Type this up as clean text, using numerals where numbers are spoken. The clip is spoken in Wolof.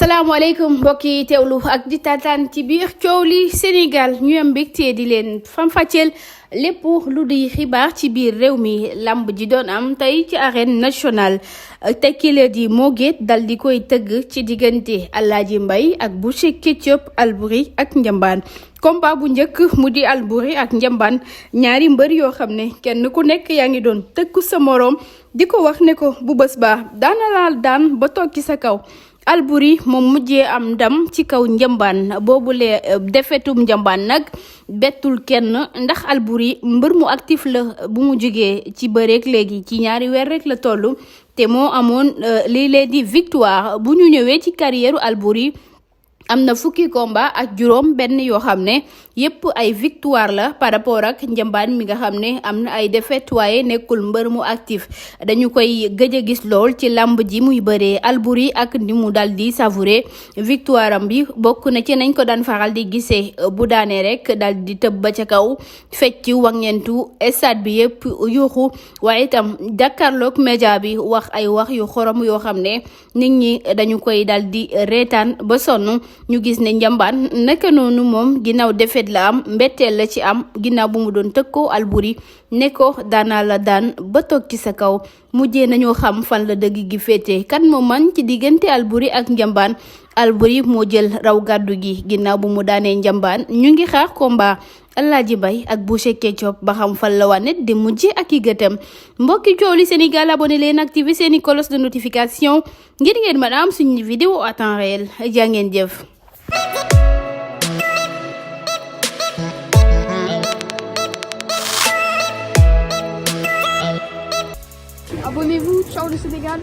asalaamaaleykum mbokk yi teewlu ak di taataan ci biir coow li Sénégal ñu am mbégte di leen fam-fàcceel lépp lu di xibaar ci biir réew mi lamb ji doon am tey ci arène nationale tekkile di Mo Gates dal di koy tëgg ci diggante Aladji Mbaye ak Boucher Ketchup Alboury ak Njambaan combat bu njëkk mu di Alboury ak Njambaan ñaari mbër yoo xam ne kenn ku nekk yaa ngi doon tëkku sa moroom di ko wax ne ko bu bés ba daana laal daan ba toog ci sa kaw. Alboury moom mujjee am ndam ci kaw Njambaan boobule defetum Njambaan nag bettul kenn ndax Alboury mbër mu actif la bu mu jógee ci bëreek léegi ci ñaari weer rek la toll te moo amoon lii lee di victoire bu ñu ñëwee ci carrière Alboury am na fukki combat ak juróom benn yoo xam ne yépp ay victoire la par rapport ak Njambaan mi nga xam ne am na ay défaite waaye nekkul mbër mu actif dañu koy gëj a gis lool ci lamb ji muy bëree Alboury ak ni mu dal di savourer victoire am bi bokk na ci nañ ko daan faral di gisee bu daanee rek dal di tëb ba ca kaw fecc wangentu stade bi yépp yuuxu waaye itam jàkkaarloog média bi wax ay wax yu xorom yoo xam ne nit ñi dañu koy dal di reetaan ba sonn ñu gis ne Njambaan naka noonu moom ginnaaw defet la am mbetteel la ci am ginnaaw bu mu doon tëkkoo Alboury ne ko daanaa la daan ba toog ci sa kaw mujjee nañoo xam fan la dëgg gi féete kan moo man ci diggante Alboury ak Njambaan Alboury moo jël raw gàddu gi ginnaaw bu mu daanee Njambaan ñu ngi xaar combat Aladji Mbaye ak Boucher Ketchup ba xam fan la wanet di mujj ak i gëtam mbokki coow li Sénégal abonné leen activé seeni cloche de notification ngir ngeen mën a am suñu vidéo à temps réel jaa ngeen jëf. Abonnez-vous, ciao le Sénégal.